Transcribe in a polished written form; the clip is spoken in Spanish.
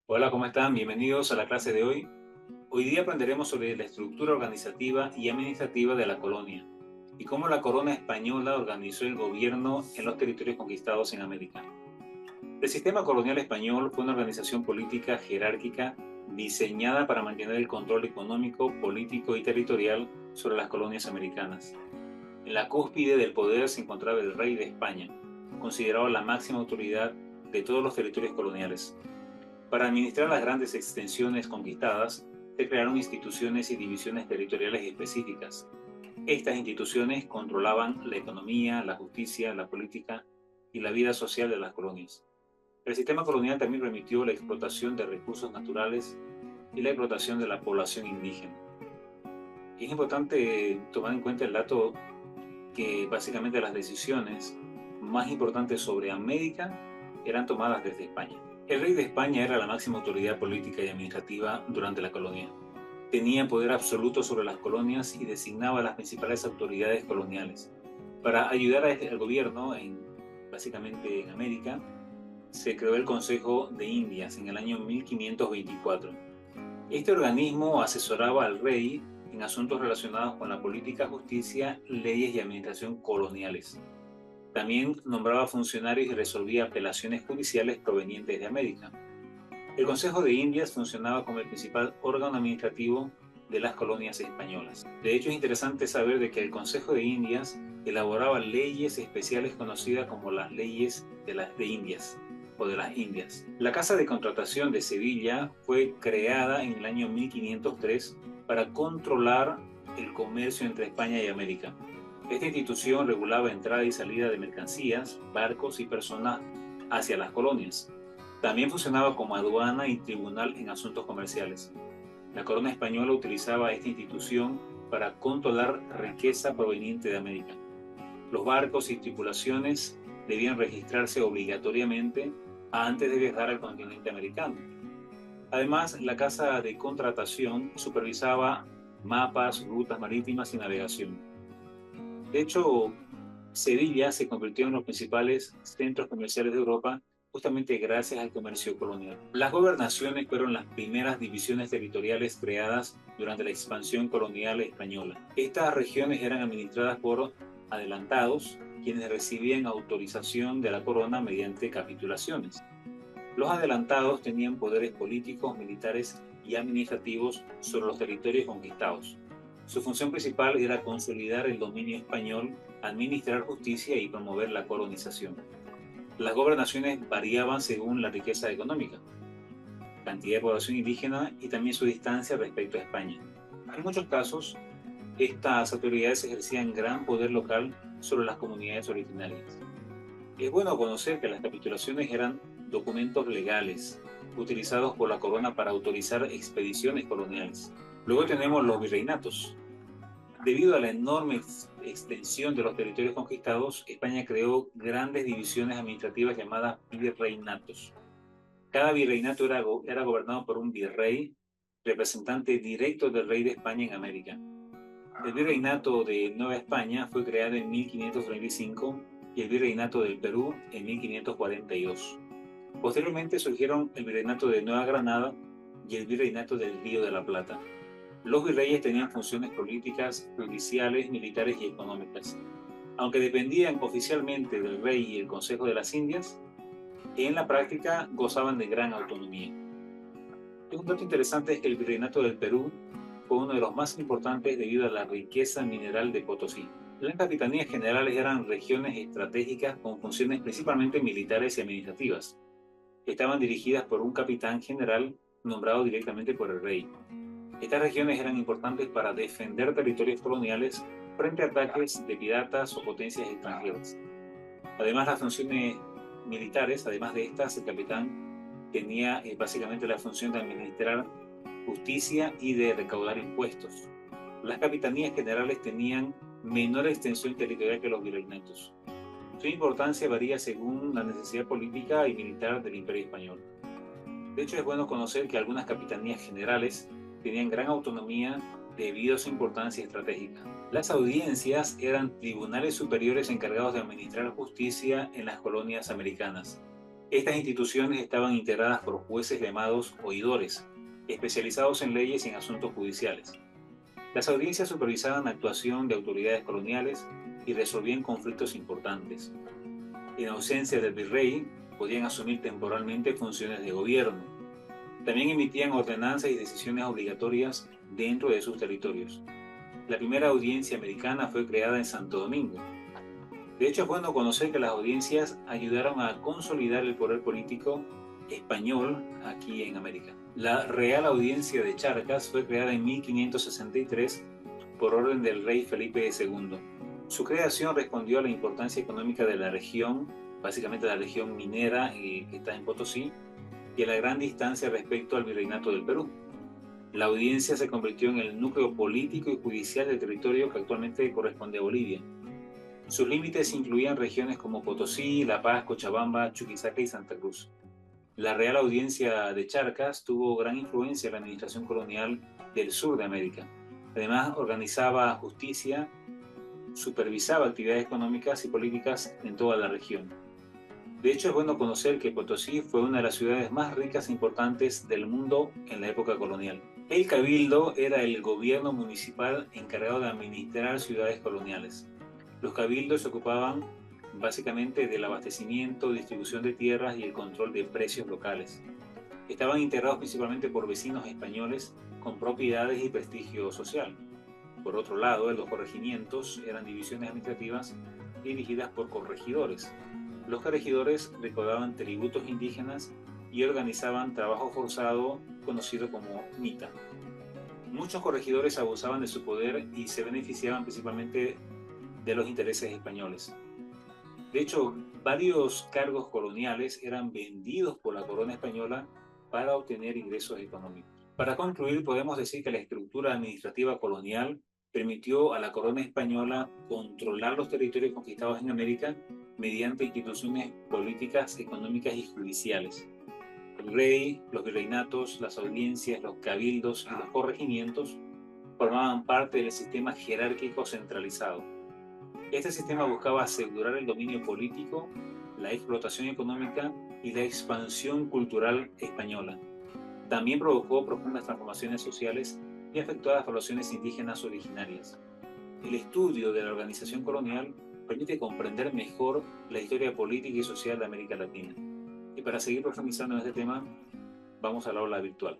Hola, ¿cómo están? Bienvenidos a la clase de hoy. Hoy día aprenderemos sobre la estructura organizativa y administrativa de la colonia y cómo la corona española organizó el gobierno en los territorios conquistados en América. El sistema colonial español fue una organización política jerárquica diseñada para mantener el control económico, político y territorial sobre las colonias americanas. En la cúspide del poder se encontraba el rey de España, considerado la máxima autoridad de todos los territorios coloniales. Para administrar las grandes extensiones conquistadas, se crearon instituciones y divisiones territoriales específicas. Estas instituciones controlaban la economía, la justicia, la política y la vida social de las colonias. El sistema colonial también permitió la explotación de recursos naturales y la explotación de la población indígena. Es importante tomar en cuenta el dato que básicamente las decisiones más importantes sobre América eran tomadas desde España. El rey de España era la máxima autoridad política y administrativa durante la colonia. Tenía poder absoluto sobre las colonias y designaba a las principales autoridades coloniales. Para ayudar al gobierno, básicamente en América, se creó el Consejo de Indias en el año 1524. Este organismo asesoraba al rey en asuntos relacionados con la política, justicia, leyes y administración coloniales. También nombraba funcionarios y resolvía apelaciones judiciales provenientes de América. El Consejo de Indias funcionaba como el principal órgano administrativo de las colonias españolas. De hecho, es interesante saber de que el Consejo de Indias elaboraba leyes especiales conocidas como las leyes de Indias o de las Indias. La Casa de Contratación de Sevilla fue creada en el año 1503 para controlar el comercio entre España y América. Esta institución regulaba entrada y salida de mercancías, barcos y personas hacia las colonias. También funcionaba como aduana y tribunal en asuntos comerciales. La corona española utilizaba esta institución para controlar riqueza proveniente de América. Los barcos y tripulaciones debían registrarse obligatoriamente antes de viajar al continente americano. Además, la Casa de Contratación supervisaba mapas, rutas marítimas y navegación. De hecho, Sevilla se convirtió en los principales centros comerciales de Europa justamente gracias al comercio colonial. Las gobernaciones fueron las primeras divisiones territoriales creadas durante la expansión colonial española. Estas regiones eran administradas por adelantados, quienes recibían autorización de la corona mediante capitulaciones. Los adelantados tenían poderes políticos, militares y administrativos sobre los territorios conquistados. Su función principal era consolidar el dominio español, administrar justicia y promover la colonización. Las gobernaciones variaban según la riqueza económica, cantidad de población indígena y también su distancia respecto a España. En muchos casos, estas autoridades ejercían gran poder local sobre las comunidades originarias. Es bueno conocer que las capitulaciones eran documentos legales utilizados por la corona para autorizar expediciones coloniales. Luego tenemos los virreinatos. Debido a la enorme extensión de los territorios conquistados, España creó grandes divisiones administrativas llamadas virreinatos. Cada virreinato era gobernado por un virrey, representante directo del rey de España en América. El virreinato de Nueva España fue creado en 1535 y el virreinato del Perú en 1542. Posteriormente surgieron el virreinato de Nueva Granada y el virreinato del Río de la Plata. Los virreyes tenían funciones políticas, judiciales, militares y económicas. Aunque dependían oficialmente del rey y el Consejo de las Indias, en la práctica gozaban de gran autonomía. Un dato interesante es que el virreinato del Perú fue uno de los más importantes debido a la riqueza mineral de Potosí. Las capitanías generales eran regiones estratégicas con funciones principalmente militares y administrativas. Estaban dirigidas por un capitán general nombrado directamente por el rey. Estas regiones eran importantes para defender territorios coloniales frente a ataques de piratas o potencias extranjeras. Además, las funciones militares, además de estas, el capitán tenía básicamente la función de administrar justicia y de recaudar impuestos. Las capitanías generales tenían menor extensión territorial que los virreinatos. Su importancia varía según la necesidad política y militar del Imperio Español. De hecho, es bueno conocer que algunas capitanías generales tenían gran autonomía debido a su importancia estratégica. Las audiencias eran tribunales superiores encargados de administrar justicia en las colonias americanas. Estas instituciones estaban integradas por jueces llamados oidores, especializados en leyes y en asuntos judiciales. Las audiencias supervisaban la actuación de autoridades coloniales y resolvían conflictos importantes. En ausencia del virrey, podían asumir temporalmente funciones de gobierno. También emitían ordenanzas y decisiones obligatorias dentro de sus territorios. La primera audiencia americana fue creada en Santo Domingo. De hecho, es bueno conocer que las audiencias ayudaron a consolidar el poder político español aquí en América. La Real Audiencia de Charcas fue creada en 1563 por orden del rey Felipe II. Su creación respondió a la importancia económica de la región, básicamente la región minera que está en Potosí, y a la gran distancia respecto al virreinato del Perú. La audiencia se convirtió en el núcleo político y judicial del territorio que actualmente corresponde a Bolivia. Sus límites incluían regiones como Potosí, La Paz, Cochabamba, Chuquisaca y Santa Cruz. La Real Audiencia de Charcas tuvo gran influencia en la administración colonial del sur de América. Además, organizaba justicia, supervisaba actividades económicas y políticas en toda la región. De hecho, es bueno conocer que Potosí fue una de las ciudades más ricas e importantes del mundo en la época colonial. El cabildo era el gobierno municipal encargado de administrar ciudades coloniales. Los cabildos se ocupaban básicamente del abastecimiento, distribución de tierras y el control de precios locales. Estaban integrados principalmente por vecinos españoles con propiedades y prestigio social. Por otro lado, los corregimientos eran divisiones administrativas dirigidas por corregidores. Los corregidores recaudaban tributos indígenas y organizaban trabajo forzado conocido como mita. Muchos corregidores abusaban de su poder y se beneficiaban principalmente de los intereses españoles. De hecho, varios cargos coloniales eran vendidos por la corona española para obtener ingresos económicos. Para concluir, podemos decir que la estructura administrativa colonial permitió a la corona española controlar los territorios conquistados en América mediante instituciones políticas, económicas y judiciales. El rey, los virreinatos, las audiencias, los cabildos y los corregimientos formaban parte del sistema jerárquico centralizado. Este sistema buscaba asegurar el dominio político, la explotación económica y la expansión cultural española. También provocó profundas transformaciones sociales y afectó a las poblaciones indígenas originarias. El estudio de la organización colonial permite comprender mejor la historia política y social de América Latina. Y para seguir profundizando en este tema, vamos a la aula virtual.